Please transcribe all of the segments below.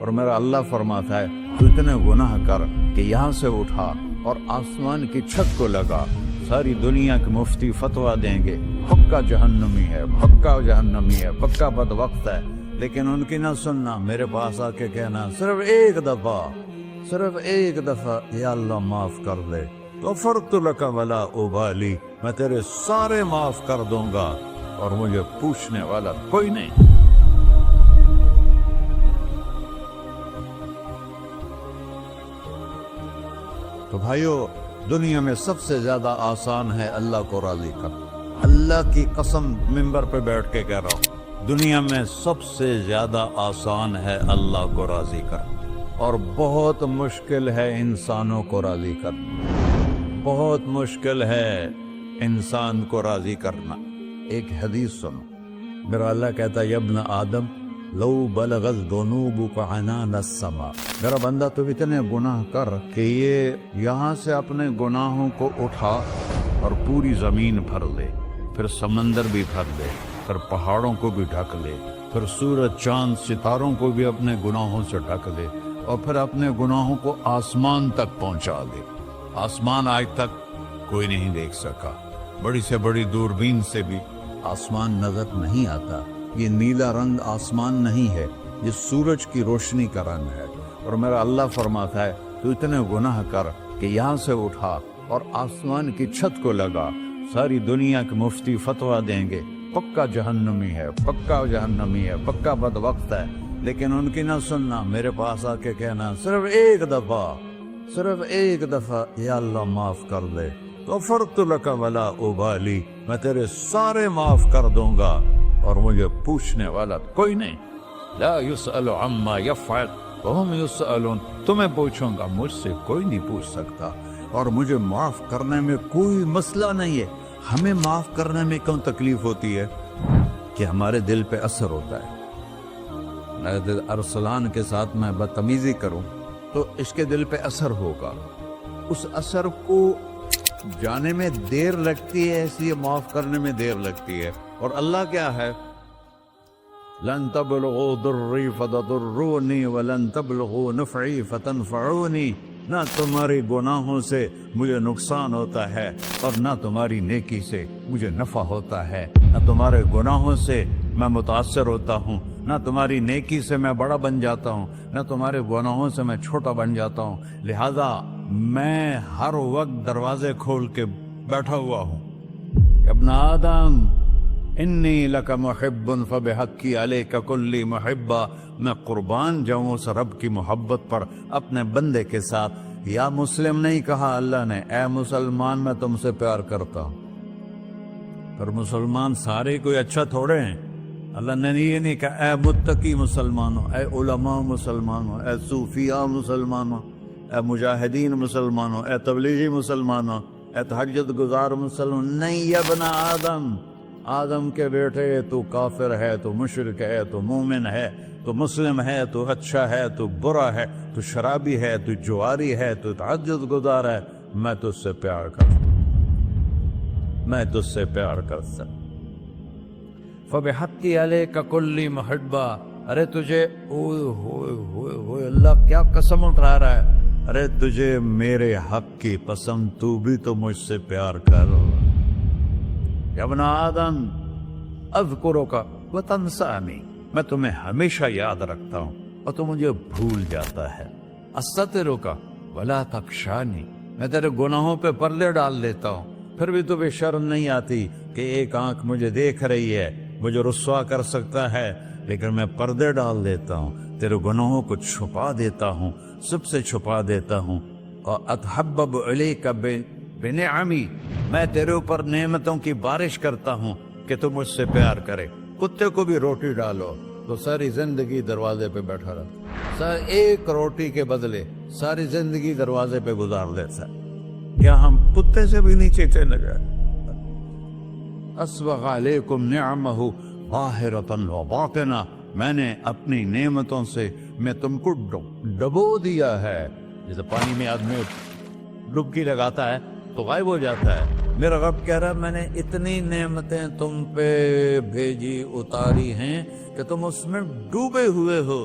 اور میرا اللہ فرماتا ہے تو اتنے گناہ کر کہ یہاں سے اٹھا اور آسمان کی چھت کو لگا، ساری دنیا کے مفتی فتویٰ دیں گے پکا جہنمی ہے، پکا جہنمی ہے، پکا بدبخت ہے، لیکن ان کی نہ سننا، میرے پاس آ کے کہنا صرف ایک دفعہ یا اللہ معاف کر دے، غفرت لک ولا ابالی، میں تیرے سارے معاف کر دوں گا اور مجھے پوچھنے والا کوئی نہیں۔ تو بھائیو، دنیا میں سب سے زیادہ آسان ہے اللہ کو راضی کرنا، اللہ کی قسم منبر پہ بیٹھ کے کہہ رہا ہوں، دنیا میں سب سے زیادہ آسان ہے اللہ کو راضی کرنا، اور بہت مشکل ہے انسانوں کو راضی کرنا، بہت مشکل ہے انسان کو راضی کرنا۔ ایک حدیث سنو، میرا اللہ کہتا ہے ابن آدم لو بلغت ذنوبک عنان السماء، میرا بندہ تو اتنے گناہ کر کہ یہ یہاں سے اپنے گناہوں کو اٹھا اور پوری زمین بھر لے، پھر سمندر بھی بھر لے، پھر پہاڑوں کو بھی ڈھک لے، پھر سورج چاند ستاروں کو بھی اپنے گناہوں سے ڈھک لے، اور پھر اپنے گناہوں کو آسمان تک پہنچا دے۔ آسمان آج تک کوئی نہیں دیکھ سکا، بڑی سے بڑی دوربین سے بھی آسمان نظر نہیں آتا، یہ نیلا رنگ آسمان نہیں ہے، یہ سورج کی روشنی کا رنگ ہے۔ اور میرا اللہ فرماتا ہے تو اتنے گناہ کر کہ یہاں سے اٹھا اور آسمان کی چھت کو لگا، ساری دنیا کے مفتی فتویٰ دیں گے پکا جہنمی ہے، پکا جہنمی ہے، پکا بدبخت ہے، لیکن ان کی نہ سننا، میرے پاس آ کے کہنا صرف ایک دفعہ یا اللہ معاف کر دے، غفرت لک ولا ابالی، میں تیرے سارے معاف کر دوں گا اور مجھے پوچھنے والا کوئی نہیں۔ لا يسأل عما يفعل وهم يسألون، تمہیں پوچھوں گا، مجھ سے کوئی نہیں پوچھ سکتا، اور مجھے معاف کرنے میں کوئی مسئلہ نہیں ہے۔ ہمیں معاف کرنے میں کیوں تکلیف ہوتی ہے؟ کہ ہمارے دل پہ اثر ہوتا ہے۔ ارسلان کے ساتھ میں بدتمیزی کروں تو اس کے دل پہ اثر ہوگا، اس اثر کو جانے میں دیر لگتی ہے، اس لیے معاف کرنے میں دیر لگتی ہے۔ اور اللہ کیا ہے؟ لن تبلغوا ضري فتضروني ولن تبلغوا نفعي فتنفعوني، نہ تمہاری گناہوں سے مجھے نقصان ہوتا ہے اور نہ تمہاری نیکی سے مجھے نفع ہوتا ہے، نہ تمہارے گناہوں سے میں متاثر ہوتا ہوں، نہ تمہاری نیکی سے میں بڑا بن جاتا ہوں، نہ تمہارے گناہوں سے میں چھوٹا بن جاتا ہوں، لہذا میں ہر وقت دروازے کھول کے بیٹھا ہوا ہوں۔ ابن آدم انی لک محب فبحقی علیک کلی محبہ، میں قربان جاؤں اس رب کی محبت پر اپنے بندے کے ساتھ۔ یا مسلم نہیں کہا اللہ نے، اے مسلمان میں تم سے پیار کرتا ہوں۔ پر مسلمان سارے کوئی اچھا تھوڑے ہیں، اللہ نے یہ نہیں کہا اے متقی مسلمانوں، اے علماء مسلمانوں، اے صوفیاء مسلمانوں، اے مجاہدین مسلمانوں، اے تبلیغی مسلمانوں، اے تہجد گزار مسلمان، نہیں یا ابن آدم کے بیٹے، تو کافر ہے، تو مشرک ہے، تو مومن ہے، تو مسلم ہے، تو اچھا ہے، تو برا ہے، تو شرابی ہے، تو جواری ہے، تو تہجد گزار ہے، میں تجھ سے پیار کرتا ہوں، میں تجھ سے پیار کرتا ہوں۔ فبحقی علیک کلی محبہ، ارے تجھے اوئے اللہ کیا قسم اٹھا رہا ہے، ارے تجھے میرے حق کی قسم، تو بھی تو مجھ سے پیار کر۔ یا ابن آدم اذکرک وتنسانی، میں تمہیں ہمیشہ یاد رکھتا ہوں اور تو مجھے بھول جاتا ہے۔ استترک ولا تخشانی، میں تیرے گناہوں پہ پردے ڈال دیتا ہوں، پھر بھی تمہیں شرم نہیں آتی کہ ایک آنکھ مجھے دیکھ رہی ہے، مجھے رسوا کر سکتا ہے، لیکن میں پردے ڈال دیتا ہوں، تیرے گناہوں کو چھپا دیتا ہوں، سب سے چھپا دیتا ہوں۔ اور اتحبب الیک بنعمی، میں تیرے اوپر نعمتوں کی بارش کرتا ہوں کہ تو مجھ سے پیار کرے۔ کتے کو بھی روٹی ڈالو تو ساری زندگی دروازے پہ بیٹھا رہتا، ایک روٹی کے بدلے ساری زندگی دروازے پہ گزار دیتا ہے۔ کیا ہم کتے سے بھی نیچے چلے گئے؟ اسبغ علیکم نعمہ ظاہرۃ و باطنہ، میں نے اپنی نعمتوں سے میں تم کو ڈبو دیا ہے، جیسے پانی میں آدمی ڈبکی لگاتا ہے تو غائب ہو جاتا ہے۔ میرا رب کہہ رہا ہے میں نے اتنی نعمتیں تم پہ بھیجی، اتاری ہیں کہ تم اس میں ڈوبے ہوئے ہو،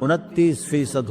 29%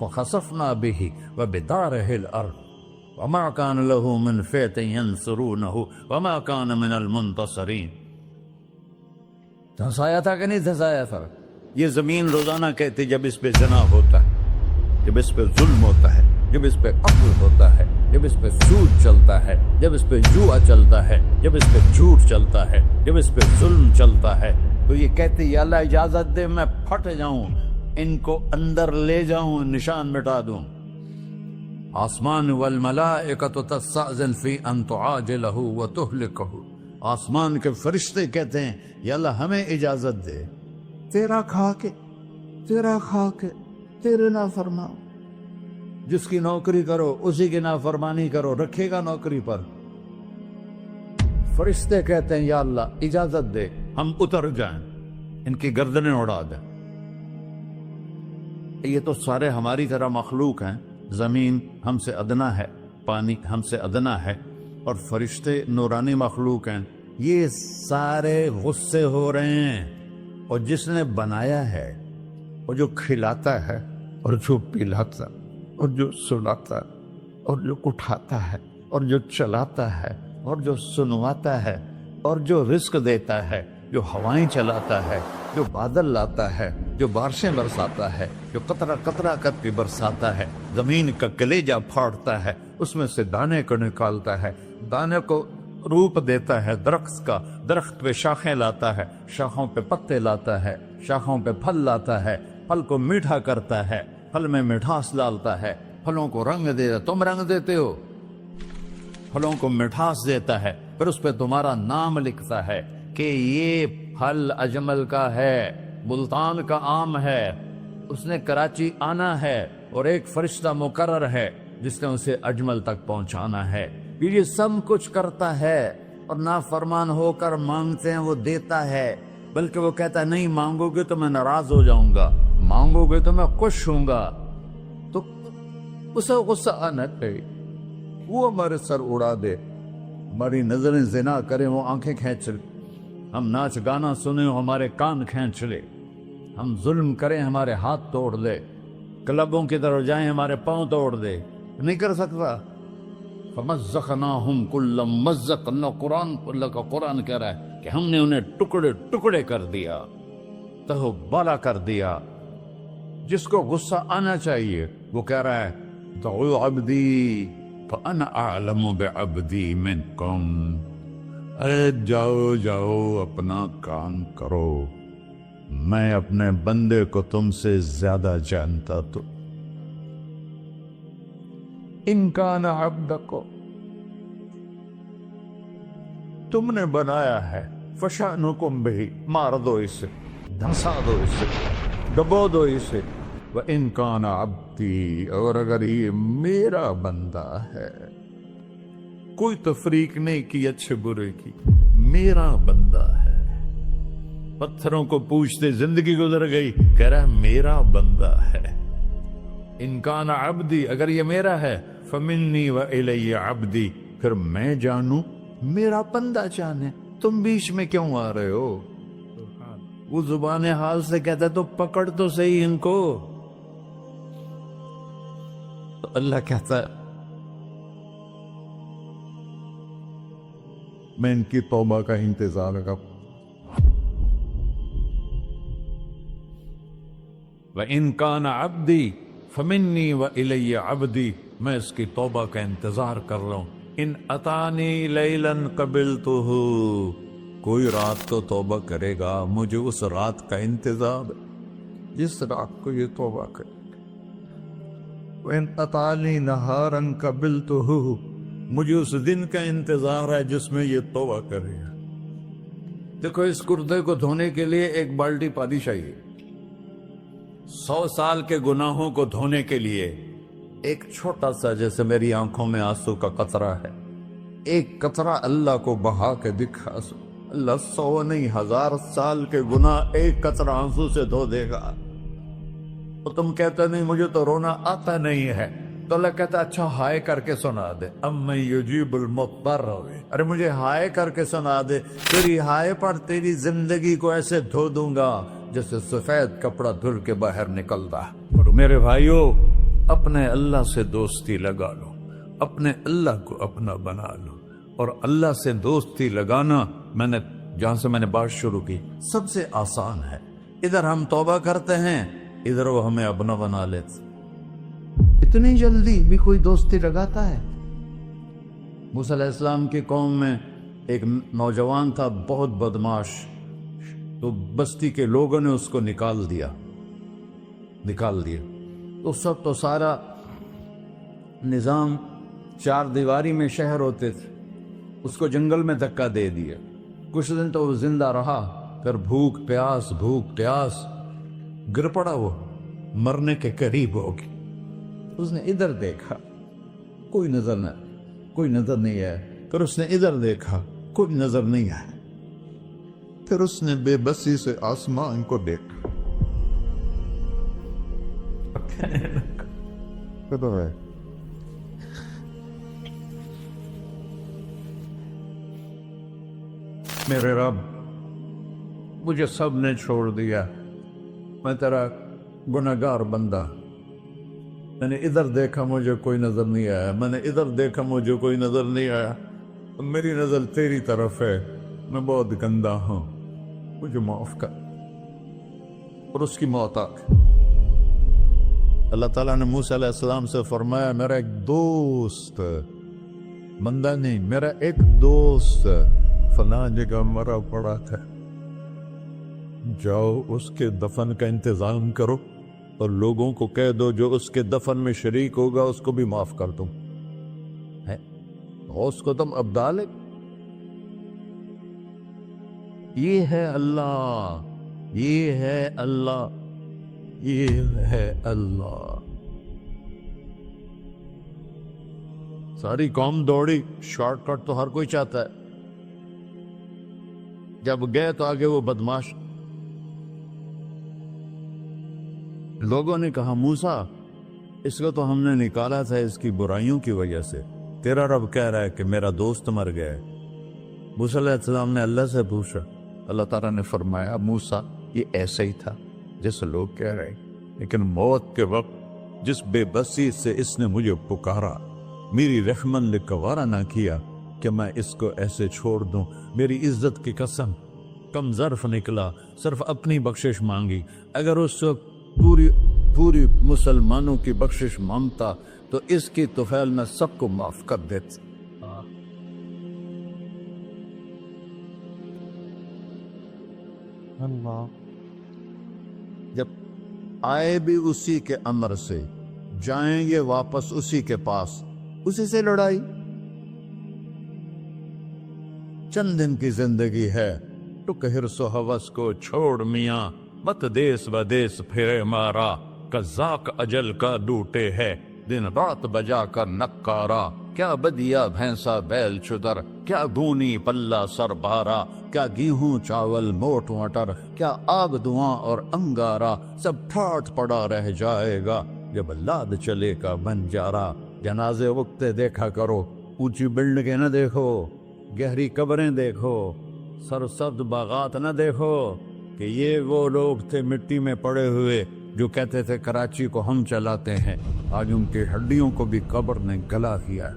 فخسفنا به وبداره الأرض وما كان له من فئة ينصرونه وما كان من المنتصرين. دھسایا تھا کہ نہیں دھسایا تھا؟ یہ زمین روزانہ کہتی جب اس پہ زنا ہوتا ہے، جب اس پہ ظلم ہوتا ہے، جب اس پہ قتل ہوتا ہے، جب اس پہ سود چلتا ہے، جب اس پہ جوا چلتا ہے، جب اس پہ جھوٹ چلتا ہے، جب اس پہ ظلم چلتا ہے، تو یہ کہتے یا اللہ اجازت دے میں پھٹ جاؤں، ان کو اندر لے جاؤں، نشان مٹا دوں. آسمان والملائکۃ تستأذن فی ان تعاجلہ وتہلکہ، آسمان کے فرشتے کہتے ہیں یا اللہ ہمیں اجازت دے، تیرا کھا کے تیرے نافرمان، جس کی نوکری کرو اسی کی نافرمانی کرو، رکھے گا نوکری پر. فرشتے کہتے ہیں یا اللہ اجازت دے ہم اتر جائیں، ان کی گردنیں اڑا دیں. یہ تو سارے ہماری طرح مخلوق ہیں، زمین ہم سے ادنا ہے، پانی ہم سے ادنا ہے، اور فرشتے نورانی مخلوق ہیں. یہ سارے غصے ہو رہے ہیں، اور جس نے بنایا ہے، اور جو کھلاتا ہے، اور جو پلاتا، اور جو سلاتا، اور جو اٹھاتا ہے، اور جو چلاتا ہے، اور جو سنواتا ہے، اور جو رزق دیتا ہے، جو ہوائیں چلاتا ہے، جو بادل لاتا ہے، جو بارشیں برساتا ہے، جو قطرہ قطرہ کر کے برساتا ہے، زمین کا کلیجہ پھاڑتا ہے، اس میں سے دانے کو نکالتا ہے، دانے کو روپ دیتا ہے درخت کا، درخت پہ شاخیں لاتا ہے، شاخوں پہ پتے لاتا ہے، شاخوں پہ پھل لاتا ہے، پھل کو میٹھا کرتا ہے، پھل میں مٹھاس ڈالتا ہے، پھلوں کو رنگ دیتا. تم رنگ دیتے ہو، پھلوں کو مٹھاس دیتا ہے، پھر اس پہ تمہارا نام لکھتا ہے کہ یہ پھل اجمل کا ہے، ملتان کا آم ہے، اس نے کراچی آنا ہے، اور ایک فرشتہ مقرر ہے جس نے اسے اجمل تک پہنچانا ہے. یہ سب کچھ کرتا ہے، اور نافرمان ہو کر مانگتے ہیں وہ دیتا ہے، بلکہ وہ کہتا ہے نہیں مانگو گے تو میں ناراض ہو جاؤں گا، مانگو گے تو میں خوش ہوں گا. تو اسے غصہ آنا چاہیے، وہ ہمارے سر اڑا دے، ہماری نظریں زنا کریں وہ آنکھیں کھینچ لے، ہم ناچ گانا سنیں ہمارے کان کھینچ لے، ہم ظلم کریں ہمارے ہاتھ توڑ دے، کلبوں کی طرف جائیں ہمارے پاؤں توڑ دے. نہیں کر سکتا. فَمَزَّقْنَاهُمْ كُلَّ مُمَزَّقٍ، اللہ کا قرآن کہہ رہا ہے کہ ہم نے انہیں ٹکڑے ٹکڑے کر دیا، تہو بالا کر دیا. جس کو غصہ آنا چاہیے وہ کہہ رہا ہے دعوا عبدی فَأَنَا أَعْلَمُ بِعَبْدِي مِنْكُمْ، ارے جاؤ جاؤ اپنا کام کرو، میں اپنے بندے کو تم سے زیادہ جانتا. تو ان کان عبدکو، تم نے بنایا ہے، فشانکم بہی، مار دو اسے، دھنسا دو اسے، ڈبو دو اسے. وَإِن كَانَ عَبْدِي، اور اگر یہ میرا بندہ ہے، کوئی تفریق نہیں کی اچھے برے کی، میرا بندہ ہے. پتھروں کو پوچھتے زندگی گزر گئی، کہہ رہا ہے میرا بندہ ہے. ان کان عبدی، اگر یہ میرا ہے، فمنی وإلی عبدی، پھر میں جانوں میرا بندہ جانے. تم بیچ میں کیوں آ رہے ہو؟ وہ زبان حال سے کہتا تو پکڑ تو صحیح ان کو. تو اللہ کہتا ہے میں ان کی توبہ کا انتظار کروں. وَإِن كَانَ عَبْدِي فَمِنِّي وَإِلَيَّ عَبْدِي، میں اس کی توبہ کا انتظار کر رہا ہوں. ان اتانی لیلاً قبلتہ، کوئی رات تو توبہ کرے گا، مجھے اس رات کا انتظار ہے جس رات کو یہ توبہ کرے. وَإِنْ أَتَانِي نَهَارًا قَبِلْتُهُ، مجھے اس دن کا انتظار ہے جس میں یہ توبہ کرے گا. دیکھو اس کردے کو دھونے کے لیے ایک بالٹی پانی چاہیے. 100 سال کے گناہوں کو دھونے کے لیے ایک چھوٹا سا، جیسے میری آنکھوں میں آنسو کا قطرہ ہے، ایک قطرہ اللہ کو بہا کے دکھا، اللہ 100 نہیں 1000 سال کے گناہ ایک قطرہ آنسو سے دھو دے گا. تو تم کہتے نہیں مجھے تو رونا آتا نہیں ہے، تو اللہ کہتا اچھا ہائے کر کے سنا دے. اَمَّن يُجِيبُ الْمُضْطَرَّ، ارے مجھے ہائے کر کے سنا دے، تیری ہائے پر تیری زندگی کو ایسے دھو دوں گا جیسے سفید کپڑا دھل کے باہر نکلتا. میرے بھائیو، اپنے اللہ سے دوستی لگا لو، اپنے اللہ کو اپنا بنا لو. اور اللہ سے دوستی لگانا جہاں سے میں نے بات شروع کی سب سے آسان ہے. ادھر ہم توبہ کرتے ہیں، ادھر وہ ہمیں اپنا بنا لیتے. اتنی جلدی بھی کوئی دوستی لگاتا ہے؟ موسیٰ علیہ السلام کی قوم میں ایک نوجوان تھا بہت بدماش، تو بستی کے لوگوں نے اس کو نکال دیا. تو سارا نظام 4 دیواری میں شہر ہوتے تھے، اس کو جنگل میں دھکا دے دیا. کچھ دن تو وہ زندہ رہا، پھر بھوک پیاس گر پڑا، وہ مرنے کے قریب ہو گئی. اس نے ادھر دیکھا، کوئی نظر نہیں آیا. پھر اس نے ادھر دیکھا، کوئی نظر نہیں آیا. پھر اس نے بے بسی سے آسمان کو دیکھا. میرے رب، مجھے سب نے چھوڑ دیا، میں تیرا گنہگار بندہ. میں نے ادھر دیکھا، مجھے کوئی نظر نہیں آیا. میں نے ادھر دیکھا، مجھے کوئی نظر نہیں آیا. میری نظر تیری طرف ہے، میں بہت گندا ہوں، مجھے معاف کر. اور اس کی موت آ گئی. اللہ تعالیٰ نے موسیٰ علیہ السلام سے فرمایا، میرا ایک دوست، بندہ نہیں، میرا ایک دوست فلاں جگہ مرا پڑا تھا، جاؤ اس کے دفن کا انتظام کرو اور لوگوں کو کہہ دو جو اس کے دفن میں شریک ہوگا اس کو بھی معاف کر دوں. غوث کو تم ابدال. یہ ہے اللہ، یہ ہے اللہ، یہ ہے اللہ. ساری قوم دوڑی، شارٹ کٹ تو ہر کوئی چاہتا ہے. جب گئے تو آگے وہ بدماش. لوگوں نے کہا، موسیٰ اس کو تو ہم نے نکالا تھا اس کی برائیوں کی وجہ سے، تیرا رب کہہ رہا ہے کہ میرا دوست مر گیا ہے. موسیٰ علیہ السلام نے اللہ سے پوچھا. اللہ تعالیٰ نے فرمایا، موسیٰ یہ ایسا ہی تھا جیسے لوگ کہہ رہے، لیکن موت کے وقت جس بے بسی سے اس نے مجھے پکارا، میری رحمن نے گوارا نہ کیا کہ میں اس کو ایسے چھوڑ دوں. میری عزت کی قسم، کم ظرف نکلا، صرف اپنی بخشش مانگی. اگر اس وقت پوری مسلمانوں کی بخشش مانگتا تو اس کی طفیل میں سب کو معاف کر دیتا. اللہ جب آئے بھی اسی کے امر سے، جائیں گے واپس اسی کے پاس، اسی سے لڑائی. چند دن کی زندگی ہے، ٹک حرص و ہوس کو چھوڑ میاں، مت دیس بدیس پھرے مارا. قزاق اجل کا ڈوٹے ہے، دن رات بجا کر نکارا. کیا بدیا بھینسا بیل چدر، کیا گونی پلہ سر بارا. کیا گیہوں چاول موٹ مٹر، کیا آگ دھواں اور انگارا. سب ٹھاٹ پڑا رہ جائے گا جب لاد چلے کا بنجارا. جنازے وقتے دیکھا کرو، اونچی بلڈنگیں نہ دیکھو، گہری قبریں دیکھو، سرسبز باغات نہ دیکھو. کہ یہ وہ لوگ تھے مٹی میں پڑے ہوئے جو کہتے تھے کراچی کو ہم چلاتے ہیں. آج ان کی ہڈیوں کو بھی قبر نے گلا کیا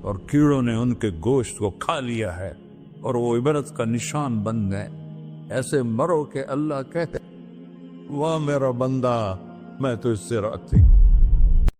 اور کیڑوں نے ان کے گوشت کو کھا لیا ہے اور وہ عبرت کا نشان بن گئے. ایسے مرو کہ اللہ کہتے، واہ میرا بندہ میں تو اس سے راضی.